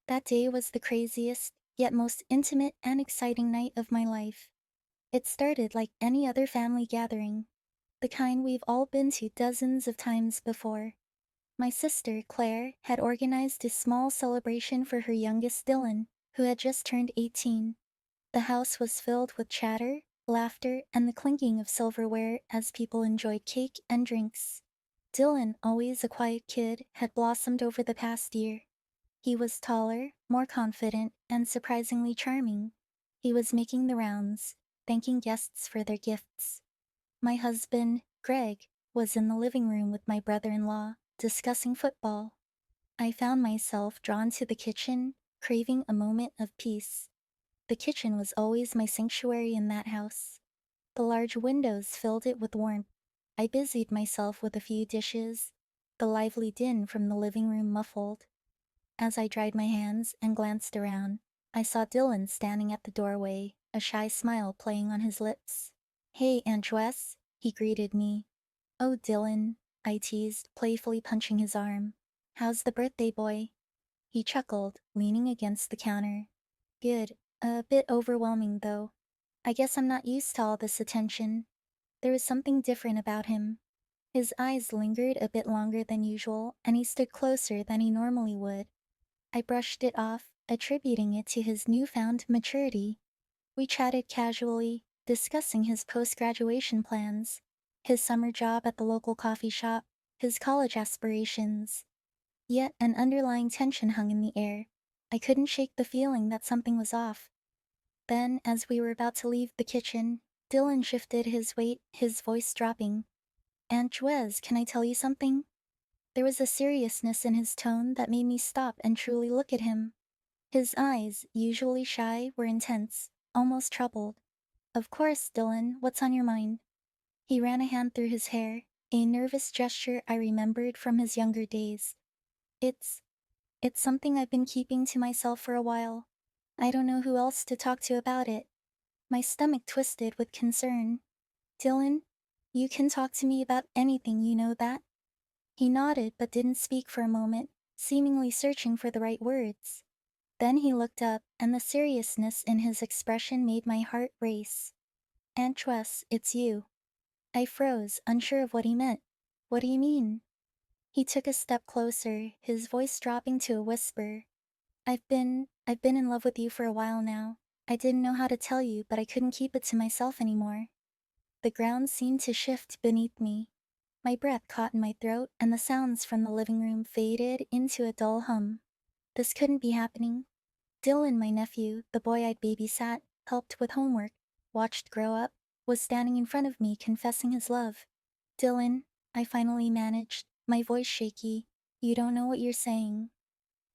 That day was the craziest, yet most intimate and exciting night of my life. It started like any other family gathering, the kind we've all been to dozens of times before. My sister, Claire, had organized a small celebration for her youngest Dylan, who had just turned 18. The house was filled with chatter, laughter, and the clinking of silverware as people enjoyed cake and drinks. Dylan, always a quiet kid, had blossomed over the past year. He was taller, more confident, and surprisingly charming. He was making the rounds, thanking guests for their gifts. My husband, Greg, was in the living room with my brother-in-law, discussing football. I found myself drawn to the kitchen, craving a moment of peace. The kitchen was always my sanctuary in that house. The large windows filled it with warmth. I busied myself with a few dishes, the lively din from the living room muffled. As I dried my hands and glanced around, I saw Dylan standing at the doorway, a shy smile playing on his lips. "Hey, Aunt Wes," he greeted me. "Oh, Dylan," I teased, playfully punching his arm. "How's the birthday boy?" He chuckled, leaning against the counter. "Good. A bit overwhelming, though. I guess I'm not used to all this attention." There was something different about him. His eyes lingered a bit longer than usual, and he stood closer than he normally would. I brushed it off, attributing it to his newfound maturity. We chatted casually, discussing his post-graduation plans, his summer job at the local coffee shop, his college aspirations. Yet an underlying tension hung in the air. I couldn't shake the feeling that something was off. Then, as we were about to leave the kitchen, Dylan shifted his weight, his voice dropping. "Aunt Juez, can I tell you something?" There was a seriousness in his tone that made me stop and truly look at him. His eyes, usually shy, were intense, almost troubled. "Of course, Dylan, what's on your mind?" He ran a hand through his hair, a nervous gesture I remembered from his younger days. It's it's something I've been keeping to myself for a while. I don't know who else to talk to about it." My stomach twisted with concern. "Dylan, you can talk to me about anything, you know that?" He nodded but didn't speak for a moment, seemingly searching for the right words. Then he looked up, and the seriousness in his expression made my heart race. "Aunt Tress, it's you." I froze, unsure of what he meant. "What do you mean?" He took a step closer, his voice dropping to a whisper. I've been in love with you for a while now. I didn't know how to tell you, but I couldn't keep it to myself anymore." The ground seemed to shift beneath me. My breath caught in my throat, and the sounds from the living room faded into a dull hum. This couldn't be happening. Dylan, my nephew, the boy I'd babysat, helped with homework, watched grow up, was standing in front of me confessing his love. "Dylan," I finally managed, my voice shaky, "you don't know what you're saying."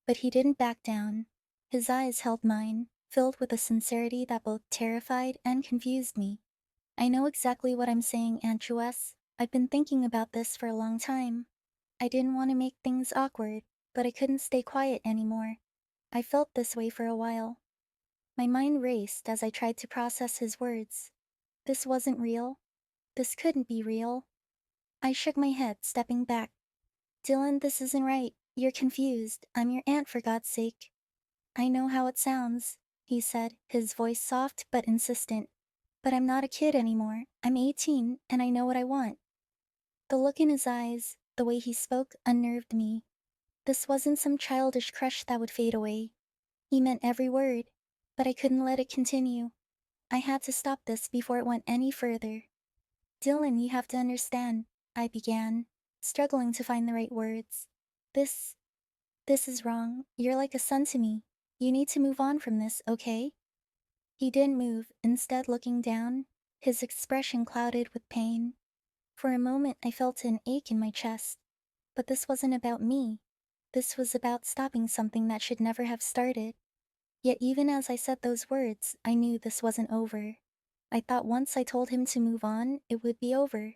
But he didn't back down. His eyes held mine, filled with a sincerity that both terrified and confused me. "I know exactly what I'm saying, Aunt Jewess. I've been thinking about this for a long time. I didn't want to make things awkward, but I couldn't stay quiet anymore. I felt this way for a while." My mind raced as I tried to process his words. This wasn't real. This couldn't be real. I shook my head, stepping back. "Dylan, this isn't right. You're confused. I'm your aunt, for God's sake." "I know how it sounds," he said, his voice soft but insistent. "But I'm not a kid anymore. I'm 18, and I know what I want." The look in his eyes, the way he spoke, unnerved me. This wasn't some childish crush that would fade away. He meant every word, but I couldn't let it continue. I had to stop this before it went any further. "Dylan, you have to understand," I began, struggling to find the right words. This, this is wrong. You're like a son to me. You need to move on from this, okay?" He didn't move, instead looking down, his expression clouded with pain. For a moment I felt an ache in my chest. But this wasn't about me. This was about stopping something that should never have started. Yet even as I said those words, I knew this wasn't over. I thought once I told him to move on, it would be over.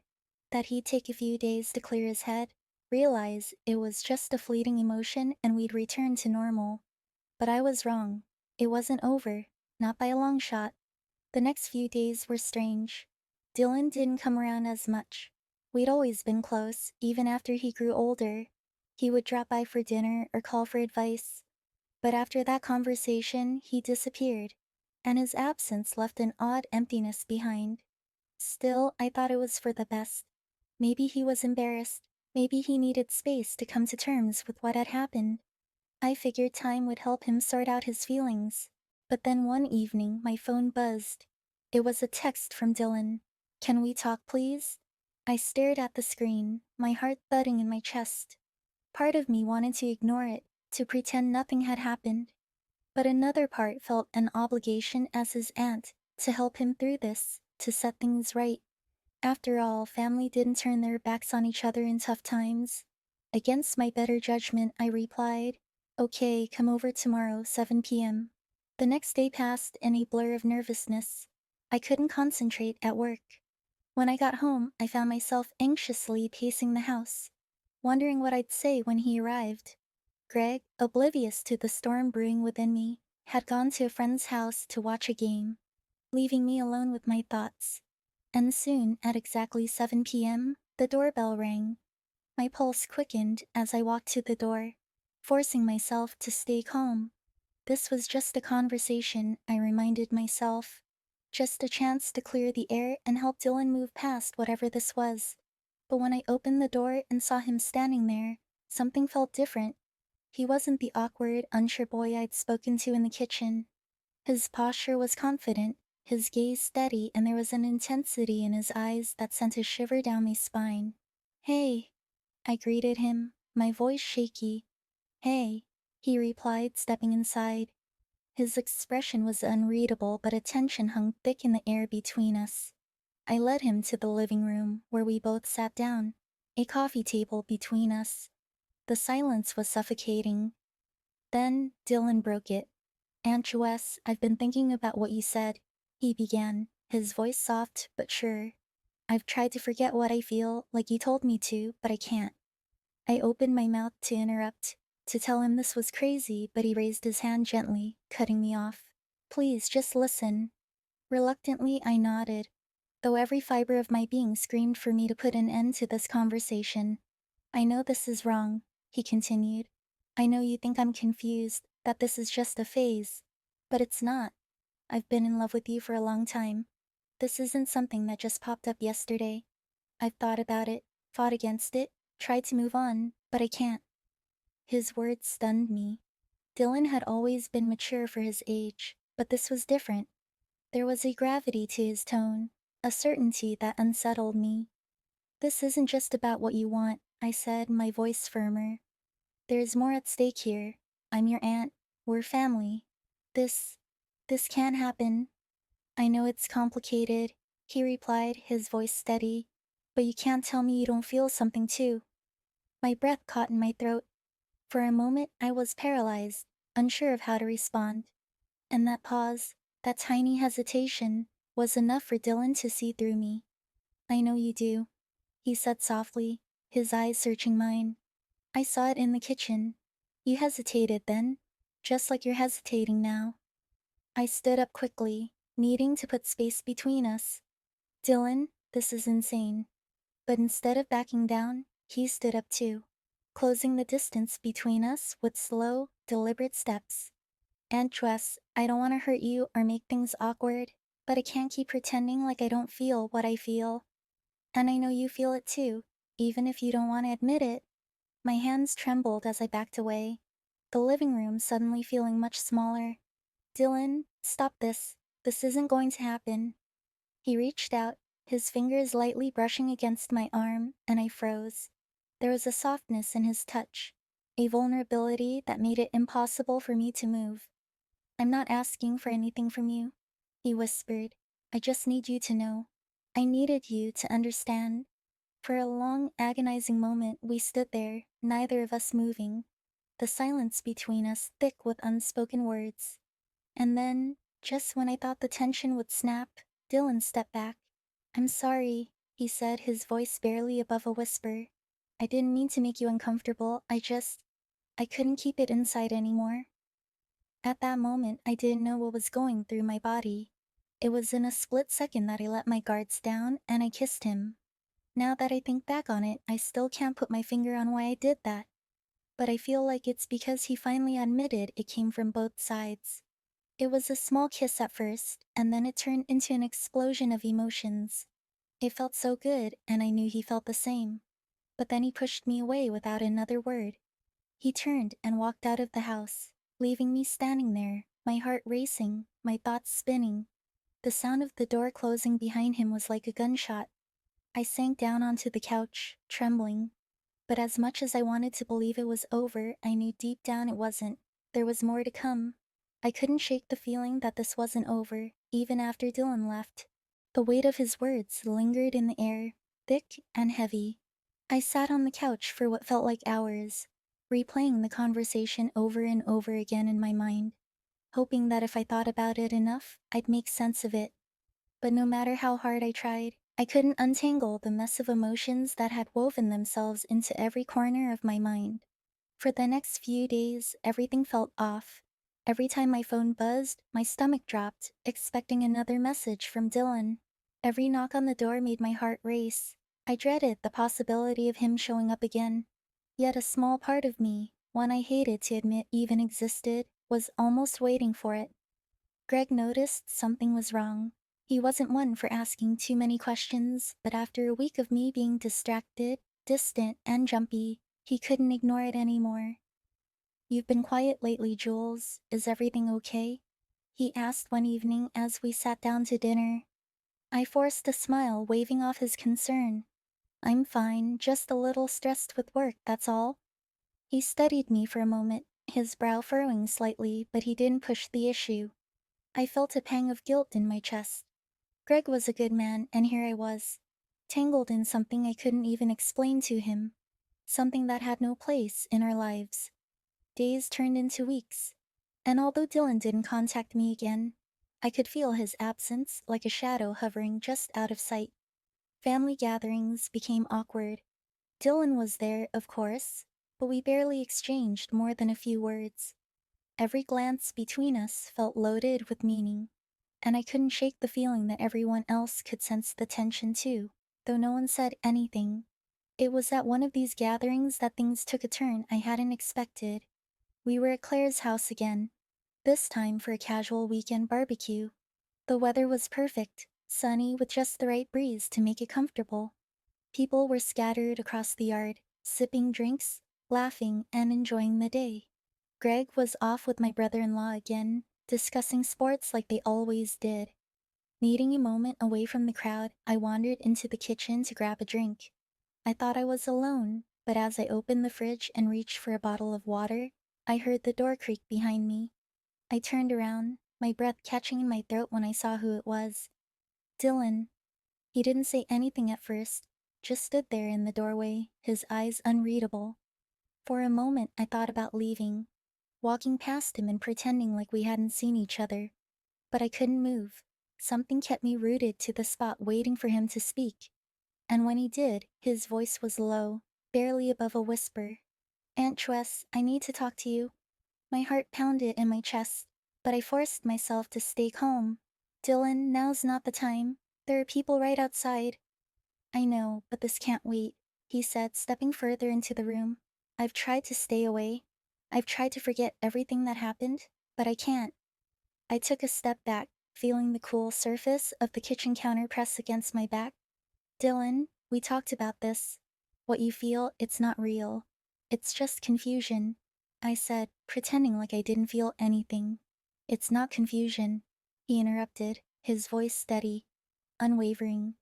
That he'd take a few days to clear his head, realize it was just a fleeting emotion, and we'd return to normal. But I was wrong. It wasn't over. Not by a long shot. The next few days were strange. Dylan didn't come around as much. We'd always been close, even after he grew older. He would drop by for dinner or call for advice. But after that conversation, he disappeared, and his absence left an odd emptiness behind. Still, I thought it was for the best. Maybe he was embarrassed. Maybe he needed space to come to terms with what had happened. I figured time would help him sort out his feelings. But then one evening, my phone buzzed. It was a text from Dylan. "Can we talk, please?" I stared at the screen, my heart thudding in my chest. Part of me wanted to ignore it, to pretend nothing had happened. But another part felt an obligation as his aunt to help him through this, to set things right. After all, family didn't turn their backs on each other in tough times. Against my better judgment, I replied, "Okay, come over tomorrow, 7 p.m." The next day passed in a blur of nervousness. I couldn't concentrate at work. When I got home, I found myself anxiously pacing the house, wondering what I'd say when he arrived. Greg, oblivious to the storm brewing within me, had gone to a friend's house to watch a game, leaving me alone with my thoughts. And soon, at exactly 7 p.m., the doorbell rang. My pulse quickened as I walked to the door, forcing myself to stay calm. This was just a conversation, I reminded myself. Just a chance to clear the air and help Dylan move past whatever this was. But when I opened the door and saw him standing there, something felt different. He wasn't the awkward, unsure boy I'd spoken to in the kitchen. His posture was confident, his gaze steady, and there was an intensity in his eyes that sent a shiver down my spine. "Hey," I greeted him, my voice shaky. "Hey," he replied, stepping inside. His expression was unreadable, but a tension hung thick in the air between us. I led him to the living room, where we both sat down, a coffee table between us. The silence was suffocating. Then Dylan broke it. "Aunt Jess, I've been thinking about what you said," he began, his voice soft but sure. "I've tried to forget what I feel, like you told me to, but I can't." I opened my mouth to interrupt, to tell him this was crazy, but he raised his hand gently, cutting me off. "Please, just listen." Reluctantly, I nodded, though every fiber of my being screamed for me to put an end to this conversation. "I know this is wrong," he continued. "I know you think I'm confused, that this is just a phase. But it's not. I've been in love with you for a long time. This isn't something that just popped up yesterday. I've thought about it, fought against it, tried to move on, but I can't." His words stunned me. Dylan had always been mature for his age, but this was different. There was a gravity to his tone, a certainty that unsettled me. "This isn't just about what you want," I said, my voice firmer. "There's more at stake here. I'm your aunt. We're family. This, this can't happen." "I know it's complicated," he replied, his voice steady. "But you can't tell me you don't feel something too." My breath caught in my throat. For a moment, I was paralyzed, unsure of how to respond. And that pause, that tiny hesitation, was enough for Dylan to see through me. "I know you do," he said softly, his eyes searching mine. "I saw it in the kitchen. You hesitated then, just like you're hesitating now." I stood up quickly, needing to put space between us. "Dylan, this is insane." But instead of backing down, he stood up too, closing the distance between us with slow, deliberate steps. "Aunt Jess, I don't want to hurt you or make things awkward, but I can't keep pretending like I don't feel what I feel. And I know you feel it too, even if you don't want to admit it." My hands trembled as I backed away, the living room suddenly feeling much smaller. "Dylan, stop this. This isn't going to happen." He reached out, his fingers lightly brushing against my arm, and I froze. There was a softness in his touch, a vulnerability that made it impossible for me to move. "I'm not asking for anything from you," he whispered. "I just need you to know. I needed you to understand." For a long, agonizing moment, we stood there, neither of us moving, the silence between us thick with unspoken words. And then, just when I thought the tension would snap, Dylan stepped back. "I'm sorry," he said, his voice barely above a whisper. "I didn't mean to make you uncomfortable. I couldn't keep it inside anymore." At that moment, I didn't know what was going through my body. It was in a split second that I let my guards down and I kissed him. Now that I think back on it, I still can't put my finger on why I did that. but I feel like it's because he finally admitted it came from both sides. It was a small kiss at first, and then it turned into an explosion of emotions. It felt so good, and I knew he felt the same. But then he pushed me away without another word. He turned and walked out of the house, leaving me standing there, my heart racing, my thoughts spinning. The sound of the door closing behind him was like a gunshot. I sank down onto the couch, trembling. But as much as I wanted to believe it was over, I knew deep down it wasn't. There was more to come. I couldn't shake the feeling that this wasn't over, even after Dylan left. The weight of his words lingered in the air, thick and heavy. I sat on the couch for what felt like hours, replaying the conversation over and over again in my mind, hoping that if I thought about it enough, I'd make sense of it. But no matter how hard I tried, I couldn't untangle the mess of emotions that had woven themselves into every corner of my mind. For the next few days, everything felt off. Every time my phone buzzed, my stomach dropped, expecting another message from Dylan. Every knock on the door made my heart race. I dreaded the possibility of him showing up again. Yet a small part of me, one I hated to admit even existed, was almost waiting for it. Greg noticed something was wrong. He wasn't one for asking too many questions, but after a week of me being distracted, distant, and jumpy, he couldn't ignore it anymore. "You've been quiet lately, Jules. Is everything okay?" he asked one evening as we sat down to dinner. I forced a smile, waving off his concern. "I'm fine, just a little stressed with work, that's all." He studied me for a moment, his brow furrowing slightly, but he didn't push the issue. I felt a pang of guilt in my chest. Greg was a good man, and here I was, tangled in something I couldn't even explain to him, something that had no place in our lives. Days turned into weeks, and although Dylan didn't contact me again, I could feel his absence like a shadow hovering just out of sight. Family gatherings became awkward. Dylan was there, of course, but we barely exchanged more than a few words. Every glance between us felt loaded with meaning, and I couldn't shake the feeling that everyone else could sense the tension too, though no one said anything. It was at one of these gatherings that things took a turn I hadn't expected. We were at Claire's house again, this time for a casual weekend barbecue. The weather was perfect, sunny with just the right breeze to make it comfortable. People were scattered across the yard, sipping drinks, laughing, and enjoying the day. Greg was off with my brother-in-law again, discussing sports like they always did. Needing a moment away from the crowd, I wandered into the kitchen to grab a drink. I thought I was alone, but as I opened the fridge and reached for a bottle of water, I heard the door creak behind me. I turned around, my breath catching in my throat when I saw who it was. Dylan. He didn't say anything at first, just stood there in the doorway, his eyes unreadable. For a moment, I thought about leaving, walking past him and pretending like we hadn't seen each other. But I couldn't move. Something kept me rooted to the spot waiting for him to speak. And when he did, his voice was low, barely above a whisper. "Aunt Chwess, I need to talk to you." My heart pounded in my chest, but I forced myself to stay calm. "Dylan, now's not the time. There are people right outside." "I know, but this can't wait," he said, stepping further into the room. "I've tried to stay away. I've tried to forget everything that happened, but I can't." I took a step back, feeling the cool surface of the kitchen counter press against my back. "Dylan, we talked about this. What you feel, it's not real. It's just confusion," I said, pretending like I didn't feel anything. "It's not confusion," he interrupted, his voice steady, unwavering.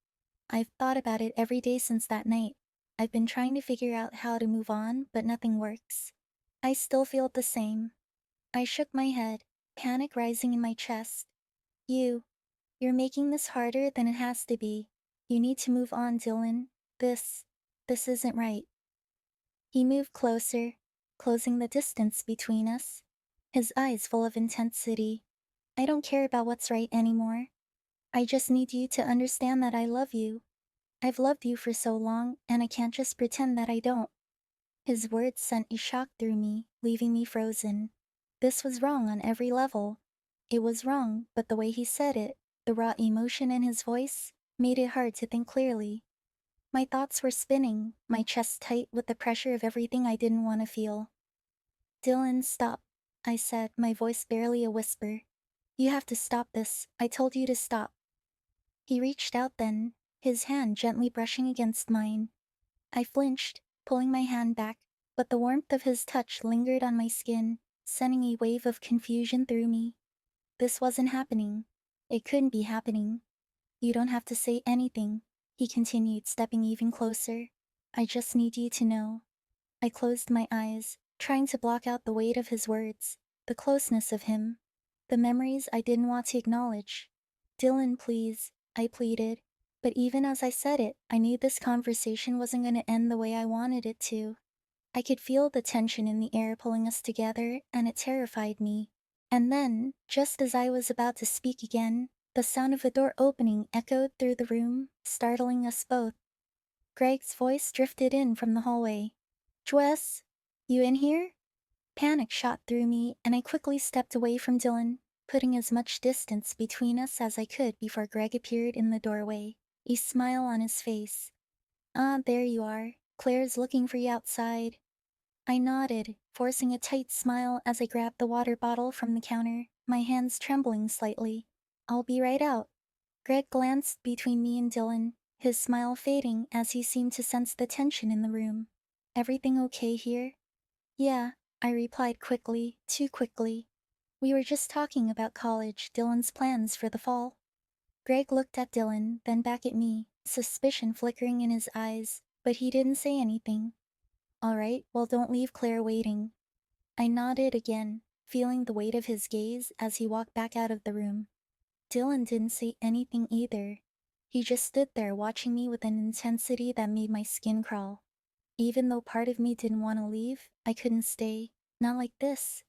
"I've thought about it every day since that night. I've been trying to figure out how to move on, but nothing works. I still feel the same." I shook my head, panic rising in my chest. You're making this harder than it has to be. You need to move on, Dylan. This isn't right." He moved closer, closing the distance between us, his eyes full of intensity. "I don't care about what's right anymore. I just need you to understand that I love you. I've loved you for so long, and I can't just pretend that I don't." His words sent a shock through me, leaving me frozen. This was wrong on every level. It was wrong, but the way he said it, the raw emotion in his voice, made it hard to think clearly. My thoughts were spinning, my chest tight with the pressure of everything I didn't want to feel. Dylan, stop, I said, my voice barely a whisper. You have to stop this. I told you to stop. He reached out then, his hand gently brushing against mine. I flinched, pulling my hand back, but the warmth of his touch lingered on my skin, sending a wave of confusion through me. This wasn't happening. It couldn't be happening. You don't have to say anything, he continued, stepping even closer. I just need you to know. I closed my eyes, trying to block out the weight of his words, the closeness of him, the memories I didn't want to acknowledge. Dylan, please, I pleaded. But even as I said it, I knew this conversation wasn't going to end the way I wanted it to. I could feel the tension in the air pulling us together, and it terrified me. And then, just as I was about to speak again, the sound of a door opening echoed through the room, startling us both. Greg's voice drifted in from the hallway. Jwess, you in here? Panic shot through me, and I quickly stepped away from Dylan, putting as much distance between us as I could before Greg appeared in the doorway, a smile on his face. Ah, there you are. Claire's looking for you outside. I nodded, forcing a tight smile as I grabbed the water bottle from the counter, my hands trembling slightly. I'll be right out. Greg glanced between me and Dylan, his smile fading as he seemed to sense the tension in the room. Everything okay here? Yeah, I replied quickly, too quickly. We were just talking about college, Dylan's plans for the fall. Greg looked at Dylan, then back at me, suspicion flickering in his eyes, but he didn't say anything. All right, well, don't leave Claire waiting. I nodded again, feeling the weight of his gaze as he walked back out of the room. Dylan didn't say anything either. He just stood there watching me with an intensity that made my skin crawl. Even though part of me didn't want to leave, I couldn't stay. Not like this.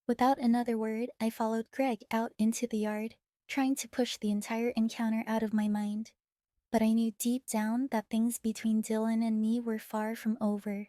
Without another word, I followed Greg out into the yard, trying to push the entire encounter out of my mind. But I knew deep down that things between Dylan and me were far from over.